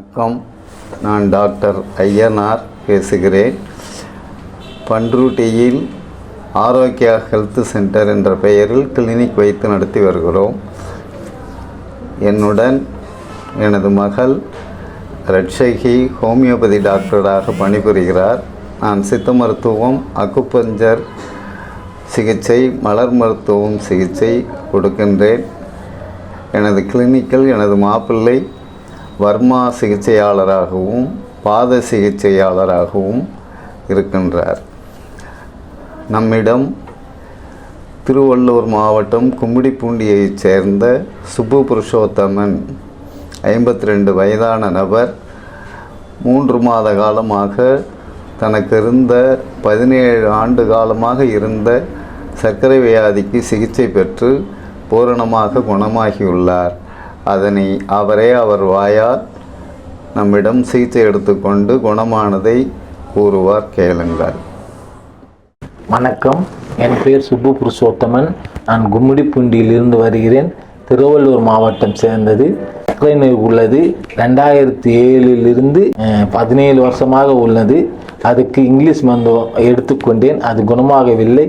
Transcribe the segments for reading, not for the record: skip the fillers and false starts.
வணக்கம். நான் டாக்டர் ஐயனார் பேசுகிறேன். பண்ருட்டியில் ஆரோக்கியா ஹெல்த் சென்டர் என்ற பெயரில் கிளினிக் வைத்து நடத்தி வருகிறோம். என்னுடன் எனது மகள் ரட்சகி ஹோமியோபதி டாக்டராக பணிபுரிகிறார். நான் சித்த மருத்துவம், அக்குபஞ்சர் சிகிச்சை, மலர் மருத்துவம் சிகிச்சை கொடுக்கின்றேன். எனது கிளினிக்கில் எனது மாப்பிள்ளை வர்மா சிகிச்சையாளராகவும் பாத சிகிச்சையாளராகவும் இருக்கின்றார். நம்மிடம் திருவள்ளூர் மாவட்டம் கும்மிடிப்பூண்டியைச் சேர்ந்த சுப்பு புருஷோத்தமன் 52 வயதான நபர் 3 மாத காலமாக தனக்கு இருந்த 17 ஆண்டு காலமாக இருந்த சர்க்கரை வியாதிக்கு சிகிச்சை பெற்று பூரணமாக குணமாகியுள்ளார். அதனை அவர் வாயால் நம்மிடம் சிகிச்சை எடுத்துக்கொண்டு குணமானதை கூறுவார். கேளுங்கள். வணக்கம், என் பெயர் சுப்பு புருஷோத்தமன். நான் கும்மிடிப்பூண்டியிலிருந்து வருகிறேன். திருவள்ளூர் மாவட்டம் சேர்ந்தது. சர்க்கரை நோய் உள்ளது. 2007 17 வருஷமாக உள்ளது. அதுக்கு இங்கிலீஷ் மருந்து எடுத்துக்கொண்டேன். அது குணமாகவில்லை.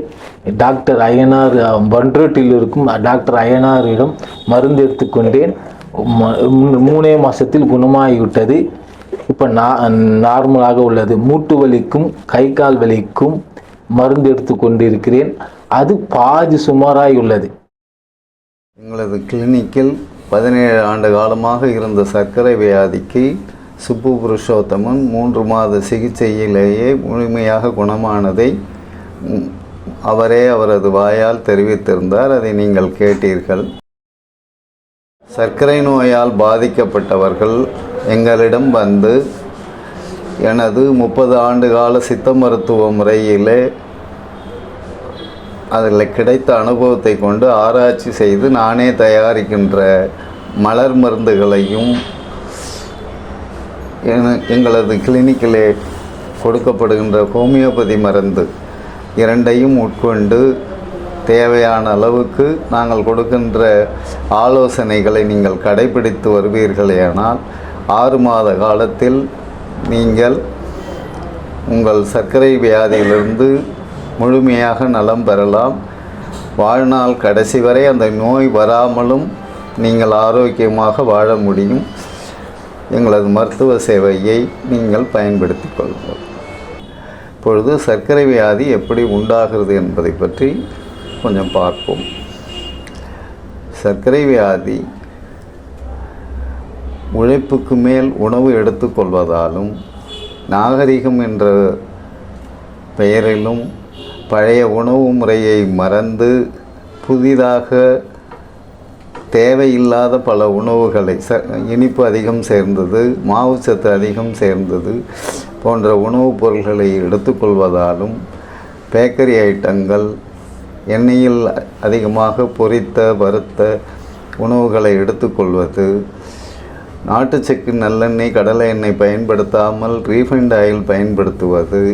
டாக்டர் ஐயனார், பண்ருட்டியில் இருக்கும் டாக்டர் ஐயனாரிடம் மருந்து எடுத்துக்கொண்டேன். 3 மாதத்தில் குணமாகிவிட்டது. இப்போ நார்மலாக உள்ளது. மூட்டு வலிக்கும் கை கால் வலிக்கும் மருந்து எடுத்துக்கொண்டிருக்கிறேன். அது பாதி சுமாராய் உள்ளது. எங்களது கிளினிக்கில் 17 ஆண்டு காலமாக இருந்த சர்க்கரை வியாதிக்கு சுப்பு புருஷோத்தமன் 3 மாத சிகிச்சையிலேயே முழுமையாக குணமானதை அவரது வாயால் தெரிவித்திருந்தார். அதை நீங்கள் கேட்டீர்கள். சர்க்கரை நோயால் பாதிக்கப்பட்டவர்கள் எங்களிடம் வந்து எனது 30 ஆண்டு கால சித்த மருத்துவ முறையிலே அதில் கிடைத்த அனுபவத்தை கொண்டு ஆராய்ச்சி செய்து நானே தயாரிக்கின்ற மலர் மருந்துகளையும் எங்களது கிளினிக்கிலே கொடுக்கப்படுகின்ற ஹோமியோபதி மருந்து இரண்டையும் உட்கொண்டு தேவையான அளவுக்கு நாங்கள் கொடுக்கின்ற ஆலோசனைகளை நீங்கள் கடைபிடித்து வருவீர்களேயானால் 6 மாத காலத்தில் நீங்கள் உங்கள் சர்க்கரை வியாதியிலிருந்து முழுமையாக நலம் பெறலாம். வாழ்நாள் கடைசி வரை அந்த நோய் வராமலும் நீங்கள் ஆரோக்கியமாக வாழ முடியும். எங்களது மருத்துவ சேவையை நீங்கள் பயன்படுத்தி கொள்ளுங்கள். இப்பொழுது சர்க்கரை வியாதி எப்படி உண்டாகிறது என்பதை பற்றி கொஞ்சம் பார்ப்போம். சர்க்கரை வியாதி உழைப்புக்கு மேல் உணவு எடுத்துக்கொள்வதாலும் நாகரிகம் என்ற பெயரிலும் பழைய உணவு முறையை மறந்து புதிதாக தேவையில்லாத பல உணவுகளை இனிப்பு அதிகம் சேர்ந்தது, மாவுச்சத்து அதிகம் சேர்ந்தது போன்ற உணவுப் பொருள்களை எடுத்துக்கொள்வதாலும், பேக்கரி ஐட்டங்கள், எண்ணெயில் அதிகமாக பொரித்த வறுத்த உணவுகளை எடுத்துக்கொள்வது, நாட்டுச்சக்கு, நல்லெண்ணெய், கடலை எண்ணெய் பயன்படுத்தாமல் ரீஃபைண்ட் ஆயில் பயன்படுத்துவது,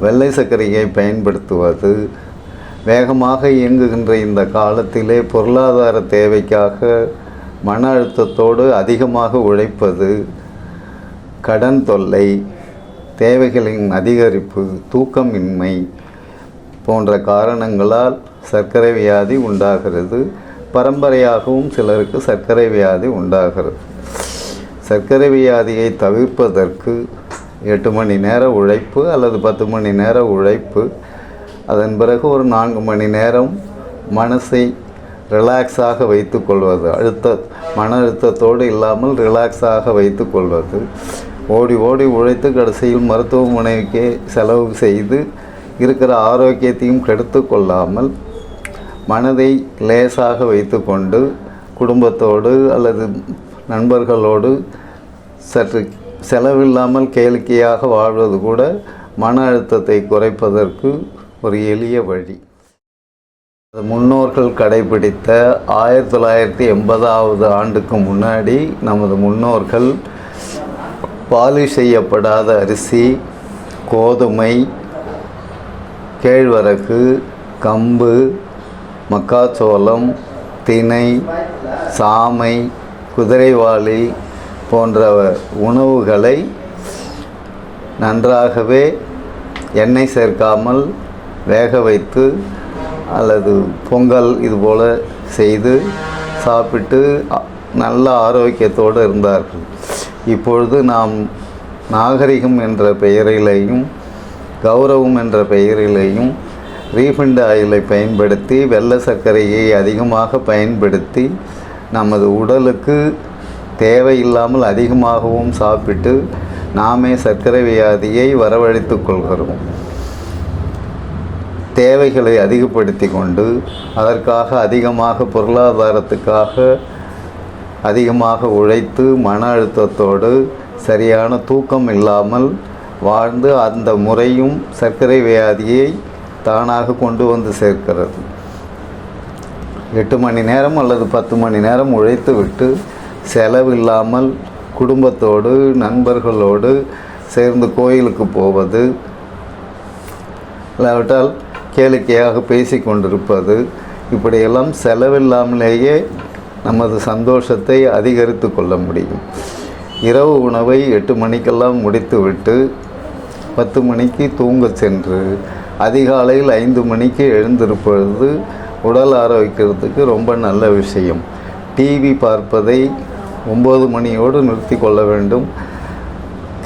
வெள்ளை சர்க்கரையை பயன்படுத்துவது, வேகமாக இயங்குகின்ற இந்த காலத்திலே பொருளாதார தேவைக்காக மன அழுத்தத்தோடு அதிகமாக உழைப்பது, கடன் தொல்லை, தேவைகளின் அதிகரிப்பு, தூக்கமின்மை போன்ற காரணங்களால் சர்க்கரை வியாதி உண்டாகிறது. பரம்பரையாகவும் சிலருக்கு சர்க்கரை வியாதி உண்டாகிறது. சர்க்கரை வியாதியை தவிர்ப்பதற்கு 8 மணி நேர உழைப்பு அல்லது 10 மணி நேர உழைப்பு, அதன் பிறகு ஒரு 4 மணி நேரம் மனசை ரிலாக்ஸாக வைத்து கொள்வது, மன அழுத்தத்தோடு இல்லாமல் ரிலாக்ஸாக வைத்து கொள்வது, ஓடி ஓடி உழைத்து கடைசியில் மருத்துவமனைக்கே செலவு செய்து இருக்கிற ஆரோக்கியத்தையும் கெடுத்து கொள்ளாமல் மனதை லேசாக வைத்து கொண்டு குடும்பத்தோடு அல்லது நண்பர்களோடு சற்று செலவில்லாமல் கேளிக்கையாக வாழ்வது கூட மன அழுத்தத்தை குறைப்பதற்கு ஒரு எளிய வழி. முன்னோர்கள் கடைபிடித்த 1980வது ஆண்டுக்கு முன்னாடி நமது முன்னோர்கள் பாலிஷ் செய்யப்படாத அரிசி, கோதுமை, கேழ்வரகு, கம்பு, மக்காச்சோளம், தினை, சாமை, குதிரைவாலி, போன்ற உணவுகளை நன்றாகவே எண்ணெய் சேர்க்காமல் வேக வைத்து அல்லது பொங்கல் இதுபோல் செய்து சாப்பிட்டு நல்ல ஆரோக்கியத்தோடு இருந்தார்கள். இப்பொழுது நாம் நாகரிகம் என்ற பெயரிலேயும் கௌரவம் என்ற பெயரிலேயும் ரீஃபைண்ட் ஆயிலை பயன்படுத்தி வெள்ளை சர்க்கரையை அதிகமாக பயன்படுத்தி நமது உடலுக்கு தேவையில்லாமல் அதிகமாகவும் சாப்பிட்டு நாமே சர்க்கரை வியாதியை வரவழைத்து கொள்கிறோம். தேவைகளை அதிகப்படுத்தி கொண்டு அதற்காக அதிகமாக பொருளாதாரத்துக்காக அதிகமாக உழைத்து மன அழுத்தத்தோடு சரியான தூக்கம் இல்லாமல் வாழ்ந்து அந்த முறையும் சர்க்கரை வியாதியை தானாக கொண்டு வந்து சேர்க்கிறது. 8 மணி நேரம் அல்லது 10 மணி நேரம் உழைத்து விட்டு செலவில்லாமல் குடும்பத்தோடு நண்பர்களோடு சேர்ந்து கோயிலுக்கு போவது, இல்லாவிட்டால் கேளிக்கையாக பேசி கொண்டிருப்பது, இப்படியெல்லாம் செலவில்லாமலேயே நமது சந்தோஷத்தை அதிகரித்து கொள்ள முடியும். இரவு உணவை 8 மணிக்கெல்லாம் முடித்துவிட்டு 10 மணிக்கு தூங்க சென்று அதிகாலையில் 5 மணிக்கு எழுந்திருப்பது உடல் ஆரோக்கியத்துக்கு ரொம்ப நல்ல விஷயம். டிவி பார்ப்பதை 9 மணியோடு நிறுத்தி கொள்ள வேண்டும்.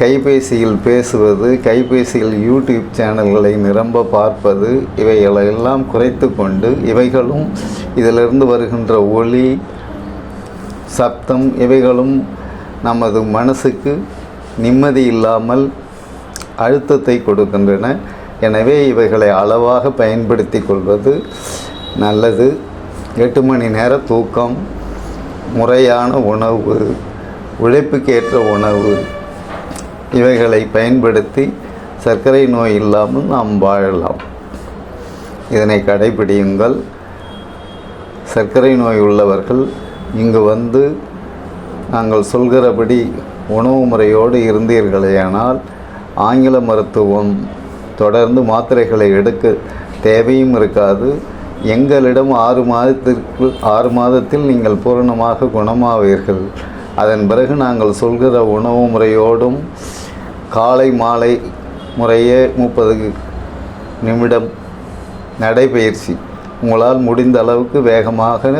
கைபேசியில் பேசுவது, கைபேசியில் யூடியூப் சேனல்களை நிரம்ப பார்ப்பது, இவைகளெல்லாம் குறைத்து கொண்டு இவைகளும் இதிலிருந்து வருகின்ற ஒளி சப்தம் இவைகளும் நமது மனசுக்கு நிம்மதி இல்லாமல் அழுத்தத்தை கொடுக்கின்றன. எனவே இவைகளை அளவாக பயன்படுத்தி கொள்வது நல்லது. 8 மணி நேர தூக்கம், முறையான உணவு, உழைப்புக்கேற்ற உணவு இவைகளை பயன்படுத்தி சர்க்கரை நோய் இல்லாமல் நாம் வாழலாம். இதனை கடைபிடியுங்கள். சர்க்கரை நோய் உள்ளவர்கள் இங்கு வந்து நாங்கள் சொல்கிறபடி உணவு முறையோடு இருந்தீர்களேயானால் ஆங்கில மருத்துவம் தொடர்ந்து மாத்திரைகளை எடுக்க தேவையும் இருக்காது. எங்களிடம் 6 மாதத்தில் நீங்கள் பூரணமாக குணமாவீர்கள். அதன் பிறகு நாங்கள் சொல்கிற உணவு முறையோடும் காலை மாலை முறையே 30 நிமிடம் நடைபயிற்சி, உங்களால் முடிந்த அளவுக்கு வேகமாக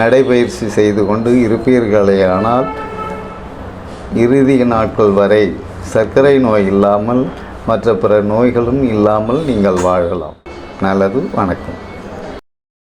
நடைபயிற்சி செய்து கொண்டு இருப்பீர்களேயானால் இறுதி நாட்கள் வரை சர்க்கரை நோய் இல்லாமல் மற்ற பிற நோய்களும் இல்லாமல் நீங்கள் வாழலாம். நல்லது. வணக்கம்.